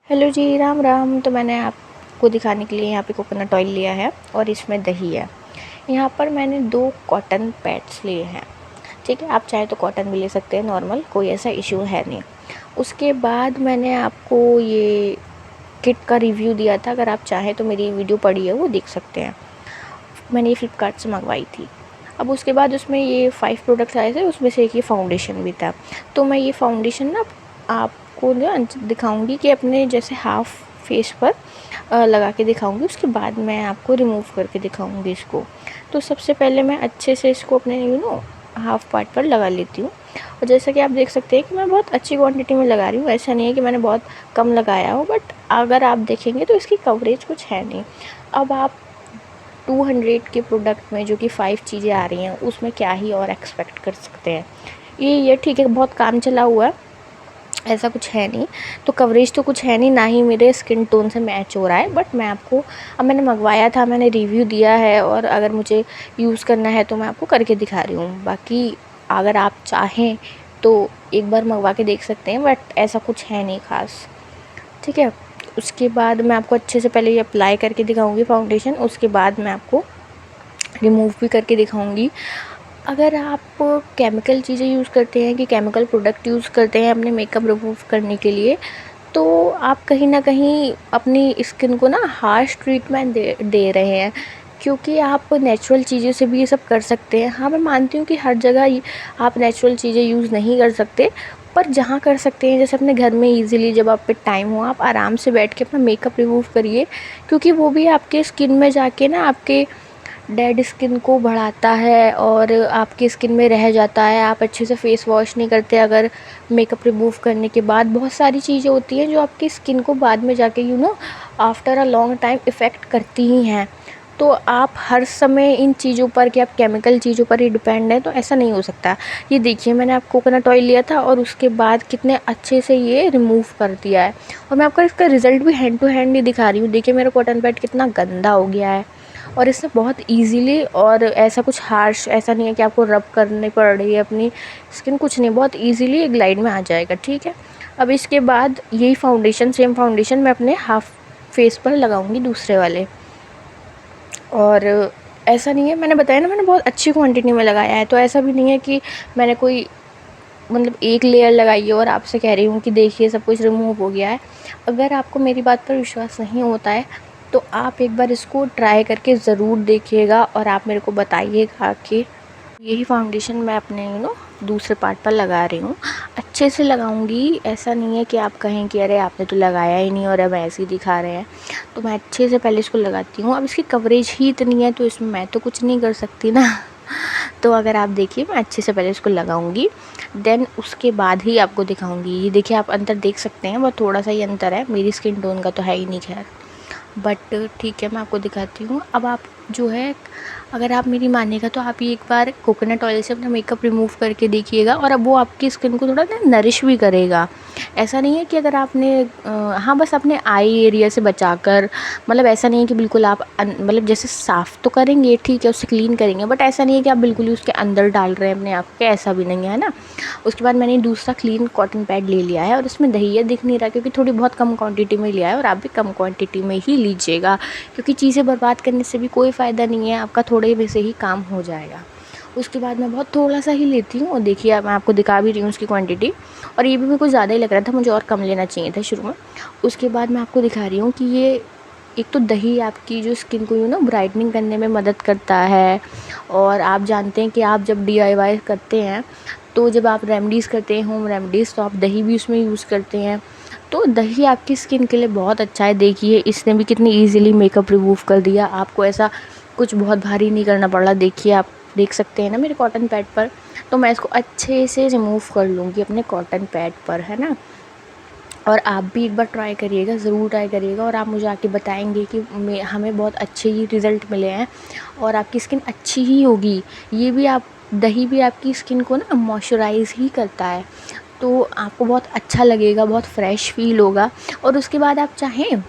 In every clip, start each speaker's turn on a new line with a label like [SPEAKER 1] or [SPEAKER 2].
[SPEAKER 1] Hello जी, राम राम। तो मैंने आपको दिखाने के लिए यहाँ पे कोकोनट ऑयल लिया है और इसमें दही है। यहाँ पर मैंने 2 कॉटन पैड्स लिए हैं। ठीक है, आप चाहे तो कॉटन भी ले सकते हैं, नॉर्मल, कोई ऐसा इशू है नहीं। उसके बाद मैंने आपको ये किट का रिव्यू दिया था, अगर आप चाहें तो मेरी वीडियो पड़ी है वो देख सकते हैं। मैंने ये फ्लिपकार्ट से मंगवाई थी। अब उसके बाद उसमें ये 5 प्रोडक्ट्स आए थे, उसमें से एक ये फाउंडेशन भी था। तो मैं ये फाउंडेशन ना आपको ना दिखाऊंगी कि अपने जैसे हाफ फेस पर लगा के दिखाऊंगी, उसके बाद मैं आपको रिमूव करके दिखाऊंगी इसको। तो सबसे पहले मैं अच्छे से इसको अपने हाफ पार्ट पर लगा लेती हूँ। और जैसा कि आप देख सकते हैं कि मैं बहुत अच्छी क्वांटिटी में लगा रही हूँ, ऐसा नहीं है कि मैंने बहुत कम लगाया हो, बट अगर आप देखेंगे तो इसकी कवरेज कुछ है नहीं। अब आप 200 के प्रोडक्ट में जो कि 5 चीज़ें आ रही हैं, उसमें क्या ही और एक्सपेक्ट कर सकते हैं। ये ठीक है, बहुत काम चला हुआ है, ऐसा कुछ है नहीं। तो कवरेज तो कुछ है नहीं, ना ही मेरे स्किन टोन से मैच हो रहा है, बट मैं आपको, अब मैंने मंगवाया था, मैंने रिव्यू दिया है, और अगर मुझे यूज़ करना है तो मैं आपको करके दिखा रही हूँ। बाकी अगर आप चाहें तो एक बार मंगवा के देख सकते हैं, बट ऐसा कुछ है नहीं ख़ास। ठीक है, उसके बाद मैं आपको अच्छे से पहले ये अप्लाई करके दिखाऊंगी फाउंडेशन, उसके बाद मैं आपको रिमूव भी करके दिखाऊंगी। अगर आप केमिकल चीज़ें यूज़ करते हैं, कि केमिकल प्रोडक्ट यूज़ करते हैं अपने मेकअप रिमूव करने के लिए, तो आप कहीं ना कहीं अपनी स्किन को ना हार्श ट्रीटमेंट दे रहे हैं, क्योंकि आप नेचुरल चीज़ों से भी ये सब कर सकते हैं। हाँ, मैं मानती हूँ कि हर जगह आप नेचुरल चीज़ें यूज़ नहीं कर सकते, पर जहाँ कर सकते हैं, जैसे अपने घर में इजीली जब आप पे टाइम हो, आप आराम से बैठ के अपना मेकअप रिमूव करिए, क्योंकि वो भी आपके स्किन में जाके ना आपके डेड स्किन को बढ़ाता है और आपकी स्किन में रह जाता है। आप अच्छे से फेस वॉश नहीं करते अगर मेकअप रिमूव करने के बाद, बहुत सारी चीज़ें होती हैं जो आपकी स्किन को बाद में जाके after a long time effect करती ही हैं। तो आप हर समय इन चीज़ों पर, कि आप केमिकल चीज़ों पर ही डिपेंड है, तो ऐसा नहीं हो सकता। ये देखिए, मैंने आप कोकोनट ऑयल लिया था और उसके बाद कितने अच्छे से ये रिमूव कर दिया है, और मैं आपको इसका रिज़ल्ट भी हैंड टू हैंड ही दिखा रही हूँ। देखिए मेरा कॉटन पैड कितना गंदा हो गया है, और इससे बहुत इजीली, और ऐसा कुछ हार्श ऐसा नहीं है कि आपको रब करनी पड़ रही है अपनी स्किन, कुछ नहीं, बहुत इजीली एक ग्लाइड में आ जाएगा। ठीक है, अब इसके बाद यही फाउंडेशन, सेम फाउंडेशन मैं अपने हाफ फेस पर लगाऊंगी, दूसरे वाले। और ऐसा नहीं है, मैंने बताया ना, मैंने बहुत अच्छी क्वांटिटी में लगाया है, तो ऐसा भी नहीं है कि मैंने कोई मतलब एक लेयर लगाई है और आपसे कह रही हूँ कि देखिए सब कुछ रिमूव हो गया है। अगर आपको मेरी बात पर विश्वास नहीं होता है तो आप एक बार इसको ट्राई करके ज़रूर देखिएगा, और आप मेरे को बताइएगा कि यही फाउंडेशन मैं अपने दूसरे पार्ट पर लगा रही हूँ। अच्छे से लगाऊंगी, ऐसा नहीं है कि आप कहें कि अरे आपने तो लगाया ही नहीं और अब ऐसे ही दिखा रहे हैं। तो मैं अच्छे से पहले इसको लगाती हूँ। अब इसकी कवरेज ही इतनी है तो इसमें मैं तो कुछ नहीं कर सकती ना। तो अगर आप देखिए, मैं अच्छे से पहले इसको लगाऊंगी, देन उसके बाद ही आपको दिखाऊंगी। ये देखिए, आप अंतर देख सकते हैं, बहुत थोड़ा सा ही अंतर है, मेरी स्किन टोन का तो है ही नहीं खैर, बट ठीक है, मैं आपको दिखाती हूँ। अब आप जो है, अगर आप मेरी मानिएगा तो आप ये एक बार कोकोनट ऑयल से अपना मेकअप रिमूव करके देखिएगा, और अब वो आपकी स्किन को थोड़ा ना नरिश भी करेगा। ऐसा नहीं है कि अगर आपने हाँ, बस अपने आई एरिया से बचाकर, मतलब ऐसा नहीं है कि बिल्कुल आप मतलब जैसे साफ़ तो करेंगे, ठीक है, उससे क्लीन करेंगे, बट ऐसा नहीं है कि आप बिल्कुल ही उसके अंदर डाल रहे हैं अपने आप के, ऐसा भी नहीं है ना। उसके बाद मैंने दूसरा क्लीन कॉटन पैड ले लिया है, और इसमें दहिया दिख नहीं रहा क्योंकि थोड़ी बहुत कम क्वांटिटी में लिया है, और आप भी कम क्वांटिटी में ही लीजिएगा, क्योंकि चीज़ें बर्बाद करने से भी कोई फ़ायदा नहीं है, आपका थोड़े में से ही काम हो जाएगा। उसके बाद मैं बहुत थोड़ा सा ही लेती हूँ, और देखिए मैं आपको दिखा भी रही हूँ उसकी क्वांटिटी, और ये भी मेरे को ज़्यादा ही लग रहा था, मुझे और कम लेना चाहिए था शुरू में। उसके बाद मैं आपको दिखा रही हूँ कि ये एक तो दही आपकी जो स्किन को ब्राइटनिंग करने में मदद करता है, और आप जानते हैं कि आप जब DIY करते हैं, तो जब आप रेमेडीज़ करते हैं, होम रेमेडीज़, तो आप दही भी उसमें यूज़ करते हैं। तो दही आपकी स्किन के लिए बहुत अच्छा है। देखिए इसने भी कितनी इजीली मेकअप रिमूव कर दिया, आपको ऐसा कुछ बहुत भारी नहीं करना पड़ा। देखिए आप देख सकते हैं ना मेरे कॉटन पैड पर, तो मैं इसको अच्छे से रिमूव कर लूँगी अपने कॉटन पैड पर, है ना। और आप भी एक बार ट्राई करिएगा, ज़रूर ट्राई करिएगा, और आप मुझे आके बताएंगे कि हमें बहुत अच्छे ही रिज़ल्ट मिले हैं, और आपकी स्किन अच्छी ही होगी। ये भी आप, दही भी आपकी स्किन को ना मॉइस्चराइज़ ही करता है, तो आपको बहुत अच्छा लगेगा, बहुत फ्रेश फील होगा। और उसके बाद आप चाहें,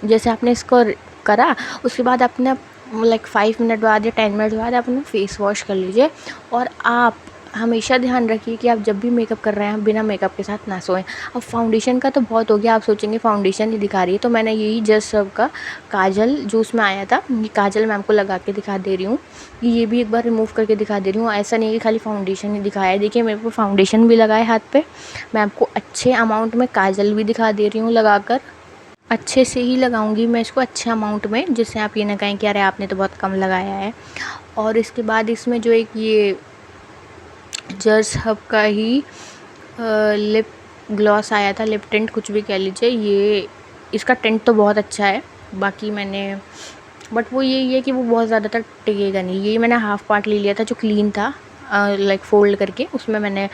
[SPEAKER 1] जैसे आपने इसको करा, उसके बाद अपना लाइक 5 मिनट बाद या 10 मिनट बाद आप अपना फेस वॉश कर लीजिए, और आप हमेशा ध्यान रखिए कि आप जब भी मेकअप कर रहे हैं बिना मेकअप के साथ ना सोएं। अब फाउंडेशन का तो बहुत हो गया, आप सोचेंगे फाउंडेशन ही दिखा रही है, तो मैंने यही जस्ट सर्व का काजल जो उसमें आया था, ये काजल मैं आपको लगा के दिखा दे रही हूँ। ये भी एक बार रिमूव करके दिखा दे रही हूँ। ऐसा नहीं है कि खाली फाउंडेशन ही दिखाया है, देखिए मेरे को फाउंडेशन भी लगा है हाथ पे। मैं आपको अच्छे अमाउंट में काजल भी दिखा दे रही हूँ लगाकर। अच्छे से ही लगाऊंगी मैं इसको, अच्छे अमाउंट में, जिससे आप ये ना कहें कि अरे आपने तो बहुत कम लगाया है। और इसके बाद इसमें जो एक ये जर्स हब का ही लिप ग्लॉस आया था, लिप टिंट कुछ भी कह लीजिए, ये इसका टिंट तो बहुत अच्छा है। बाकी मैंने बट वो यही है कि वो बहुत ज़्यादा तक टिकेगा नहीं। ये मैंने हाफ़ पार्ट ले लिया था जो क्लीन था, लाइक फ़ोल्ड करके, उसमें मैंने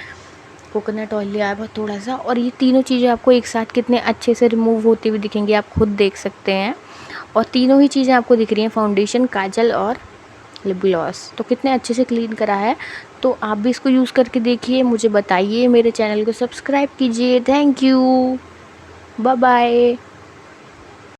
[SPEAKER 1] कोकोनट ऑयल लिया है बहुत थोड़ा सा। और ये तीनों चीज़ें आपको एक साथ कितने अच्छे से रिमूव होती हुई दिखेंगी, आप खुद देख सकते हैं। और तीनों ही चीज़ें आपको दिख रही हैं, फाउंडेशन, काजल और लिप ग्लॉस, तो कितने अच्छे से क्लीन करा है। तो आप भी इसको यूज़ करके देखिए, मुझे बताइए, मेरे चैनल को सब्सक्राइब कीजिए। Thank you, bye bye.